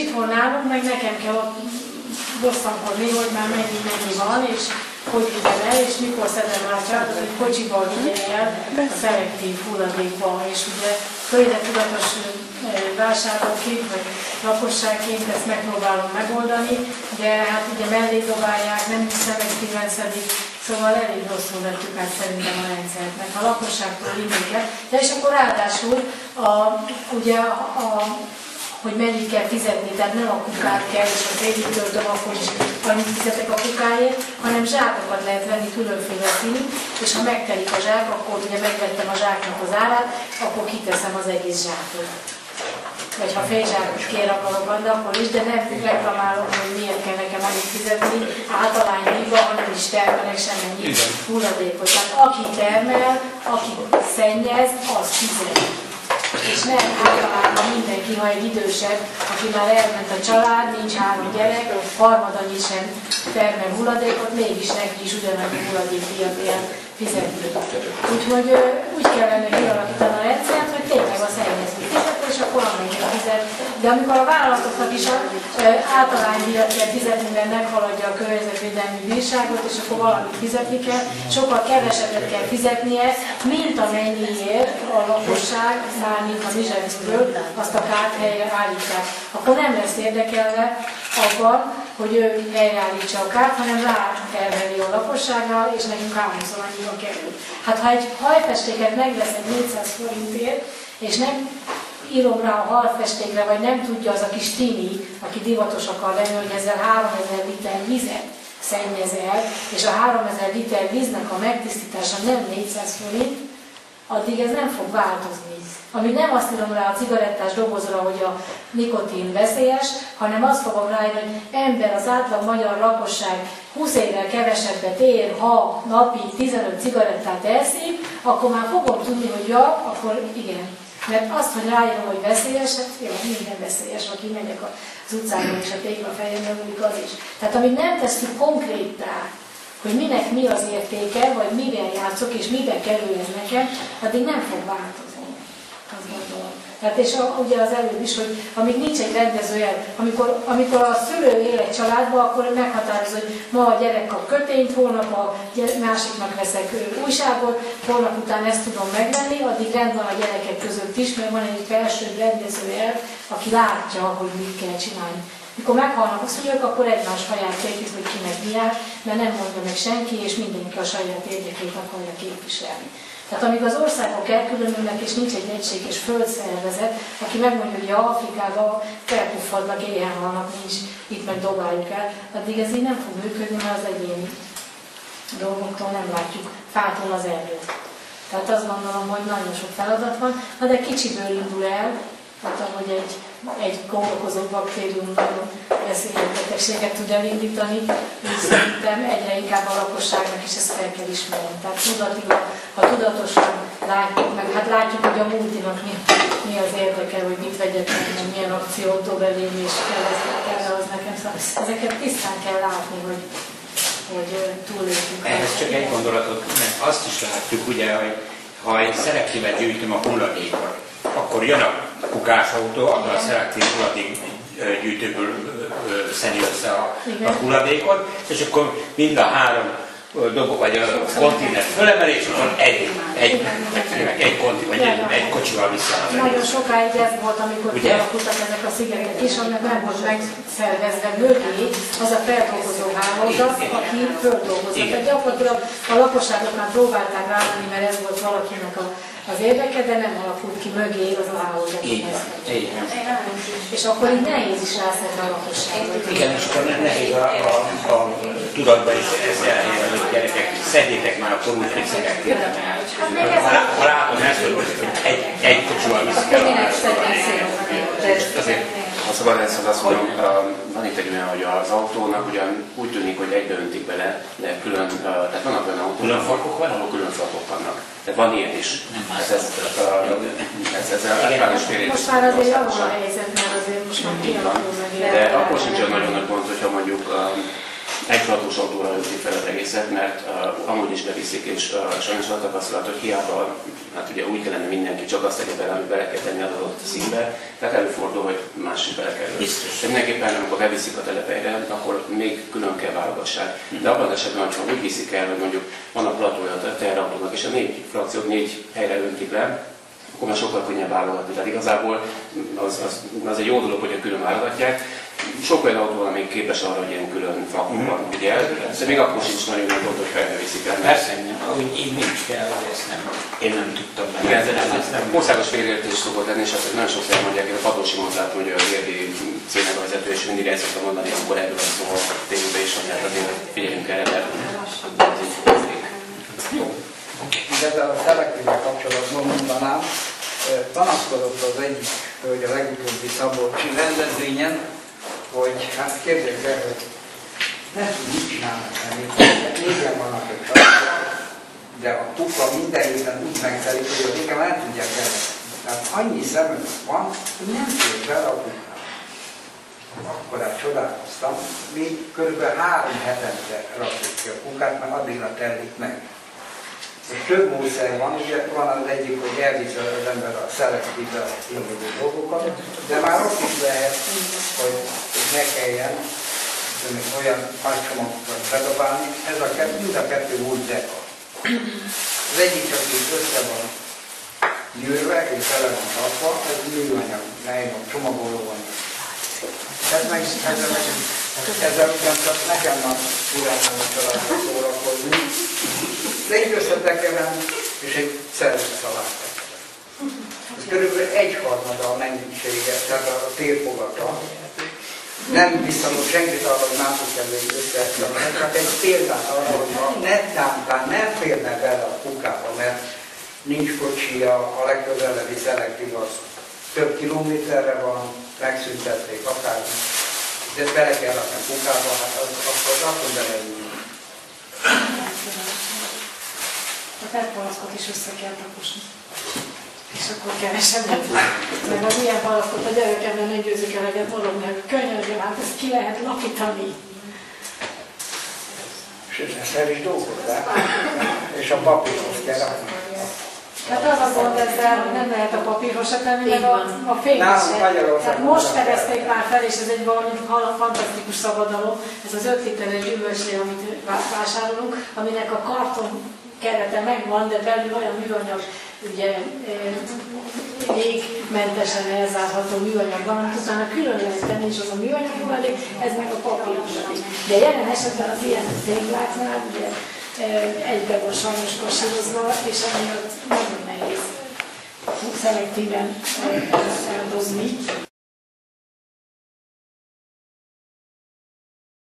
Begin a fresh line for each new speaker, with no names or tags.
Itthon nálunk meg nekem kell ott bosszankodni, hogy már mennyi van, és hogy vigyem el, és mikor szedem rá a családot, hogy kocsival vigyen el a szelektív hulladékba. És ugye környezettudatos vásárlóként, vagy lakosságként ezt megpróbálom megoldani, de hát ugye mellé dobálják, nem is szelektíven szedik, szóval elég rosszul vettük át szerintem a rendszert, mert a lakosságtól indul el. De és akkor ráadásul hogy mennyit kell fizetni, tehát nem a kukát kell, és az egyik töltöm, akkor is annyit fizetek a kukáért, hanem zsákokat lehet venni különféle színű, és ha megtelik a zsák, akkor ugye megvettem a zsáknak az árát, akkor kiteszem az egész zsákot. Vagy ha félzsákot kér akarok adni, akkor is, de nem reklamálom, hogy miért kell nekem annyit fizetni, általányban, hanem is termelek semmennyi hulladékot. Tehát aki termel, aki szennyez, az fizet. És nem általában mindenki, ha egy idősebb, aki már elment a család, nincs 3 gyerek, harmadannyi sem termel hulladékot, mégis neki is ugyanannyi hulladékdíjat kell fizetni. Úgyhogy úgy kellene kialakítani a rendszert, hogy tényleg a szennyező fizet, és akkor amennyire fizet. De amikor a vállalatoknak is általánydíjat kell fizetni, mert meghaladja a környezetvédelmi bírságot, és akkor valamit fizetni kell, sokkal kevesebbet kell fizetnie, mint amennyiért a lakosság, mármint a Mizsebcből azt a kárt helyre állítják. Akkor nem lesz érdekelve abban, hogy ő helyreállítsa a kárt, hanem ráterheli a lakosságra, és nekünk 3-szor annyiba kerül. Hát ha egy hajfestéket megveszek 400 forintért, és nem írom rá a halfestékre, vagy nem tudja az a kis tini, aki divatos akar lenni, hogy ezzel 3000 liter vizet szennyez el, és a 3000 liter víznek a megtisztítása nem 400 forint, addig ez nem fog változni. Amíg nem azt írom rá a cigarettás dobozra, hogy a nikotin veszélyes, hanem azt fogom ráírni, hogy ember, az átlag magyar lakosság 20 évvel kevesebbet ér, ha napi 15 cigarettát elszik, akkor már fogom tudni, hogy ja, akkor igen. Mert azt, hogy ráírom, hogy veszélyes, hát jó, minden veszélyes, aki megyek az utcában és a tégla fején mögülik, az is. Tehát amíg nem tesszük konkréttá, hogy minek mi az értéke, vagy mivel játszok, és mibe kerül ez nekem, addig nem fog változni. Azt gondolom. Tehát és ugye az előbb is, hogy amíg nincs egy rendezője, amikor a szülő él egy családban, akkor meghatározza, hogy ma a gyerek kap kötényt, holnap a másiknak veszek újságot, holnap után ezt tudom megvenni, addig rend van a gyerekek között is, mert van egy felső rendezője, aki látja, hogy mit kell csinálni. Mikor meghalnak a szülők, akkor egymás haját képít, hogy kinek mi jár, mert nem mondja meg senki, és mindenki a saját érdekét akarja képviselni. Tehát amíg az országok elkülönülnek, és nincs egy egységes földszervezet, aki megmondja, hogy Afrikában felpuffadnak, éjjel halnak, nincs, itt meg dobáljuk el, addig ez így nem fog működni, mert az egyéni dolgoktól nem látjuk fától az erdőt. Tehát azt gondolom, hogy nagyon sok feladat van, de kicsiből indul el, tehát ahogy egy kórokozó baktérium nagyon veszélyes betegséget tud elindítani, és szerintem egyre inkább a lakosságnak is ezt fel kell ismerni. Tehát tudatilag, ha tudatosan látjuk, meg hát látjuk, hogy a multinak mi az érdeke, hogy mit vegyek meg, milyen akciótól belépni, és kell az nekem. Szóval ezeket tisztán kell látni, hogy túléltünk.
Ehhez csak egy gondolatot, mert azt is látjuk, ugye, hogy ha egy szelektívet gyűjtöm a hulladékot, akkor jön a kukásautó, abban a szelektív hulladékgyűjtőből szedi össze a hulladékot, és akkor mind a 3 dobok, vagy a konténert fölemeli, és akkor egy kocsival vissza.
Nagyon sokáig ez volt, amikor kialakultak ezek a szigetek is, aminek nem volt megszervezve mögé az a feldolgozó hálózat, aki földolgozott. Tehát gyakorlatilag a lakosságoknál próbálták rávenni, mert ez volt valakinek az érdeke, de nem alakult ki mögé az a hálózat. És akkor így nehéz is rászedni a lakosságot.
Igen, és akkor nehéz a tudatban is ezt elhelyezni, hogy gyerekek, szedjétek már a korútfék szegektére. Ha látom ezt, hogy egy kocsival viszik el
ha szabad ezt azt mondom, van itt egy olyan, hogy az autónak ugyan úgy tűnik, hogy egybe öntik bele, de külön, tehát vannak olyan autók, ahol külön farkok vannak. Tehát van ilyen is. Ez általános félés.
Most már azért javul a helyzet, mert azért most már kialakulnak.
De akkor sincs olyan nagyon nagy pont, hogyha mondjuk egy platós autóra ültik fel az egészet, mert amúgy is beviszik, és sajnos a tapasztalat, hogy hiába, hát ugye úgy kellene mindenki csak azt tegye bele, amit bele kell tenni az adott színbe, tehát előfordul, hogy más is bele kerül. De mindenképpen, amikor beviszik a telepelyre, akkor még külön kell válogassák. De abban az esetben, hogyha úgy viszik el, hogy mondjuk van a platója a teherautónak, és a 4 frakciót 4 helyre öntik le, akkor már sokkal könnyebb válogatni. Tehát igazából az egy jó dolog, hogy külön válogatják. Sok olyan autó van, amíg képes arra, hogy ilyen külön fakokban vigye el, de még akkor sincs nagyon nagy gond, hogy felviszik el.
Persze, ahogy így nincs kell, hogy ezt nem. Én nem tudtam benne.
Ez nem országos félreértés szokott lenni, és azt nagyon sokszor mondják, hogy a Padósi Mondát, hogy a érdi cégnek a vezető, és mindig el szoktam mondani, amikor erről szó a tévében is, hogy hát azért figyeljünk erre, mert ez így fogzik.
Jó.
Ezzel a szelektível kapcsolatban mondanám, panaszkodott az egyik hölgy a legutóbbi Szabolcsi rendezvényen, hogy hát képzeljük el, hogy nem tud mit csinálnak, mert négyen vannak egy családban, de a kuka minden héten úgy megtelik, hogy a nekem el tudják elvetni. Tehát annyi szemünk van, hogy nem fér bele a kukába. Akkor csodálkoztam, mi kb. 3 hetente rakjuk ki a kukát, mert addigra telik meg. És több módszer van, ugye van az egyik, hogy elviszi az ember a szelektíve illő dolgokat, de már ott is lehet, hogy ne kelljen olyan nagy csomagokat bedobálni. Ez mind a kettő úgy zeka. Az egyik csak így össze van gyűrve és bele van tartva, ez műanyag, nejlon, csomagoló van. Ezzel ugyancsak nekem már uránál a családra szórakozni. De így összetekerem, és egy szerviszalát tekerem. Ez körülbelül 1/3 a mennyisége, tehát a térfogata. Nem visszamond senkit arra, hogy mások elég összetekerem, csak egy példát arra, hogy ha nettántán nem férne bele a kukába, mert nincs kocsia, a legközelebbi szelektív az több kilométerre van, megszüntették akármi, de bele kell rakni a kukába, hát akkor beleülni.
A felpalaszkot is össze kell taposni. És akkor kevesebbet. Mert az ilyen palaszkot a gyerekemben nem győzik eleget morogni, hogy könyörgöm, hát ezt ki lehet lapítani.
És ezzel is dolgozzák. És a papírhoz kell rakni.
Hát az a gond ezzel, hogy nem lehet a papírosat tenni, meg a fényes. Tehát most fedezték már fel, és ez egy valami fantasztikus szabadalom. Ez az 5 literes gyümölcslé, amit vásárolunk, aminek a karton kerete megvan, de belül olyan műanyag, ugye égmentesen elzárható műanyag van, amit utána külön lehet tenni, és az a műanyag hulladék, ez meg a papír hulladék. De jelen esetben az ilyen tégláknál, ugye egybe van sajnos pasírozva, és emiatt nagyon nehéz szelektíven eldozni.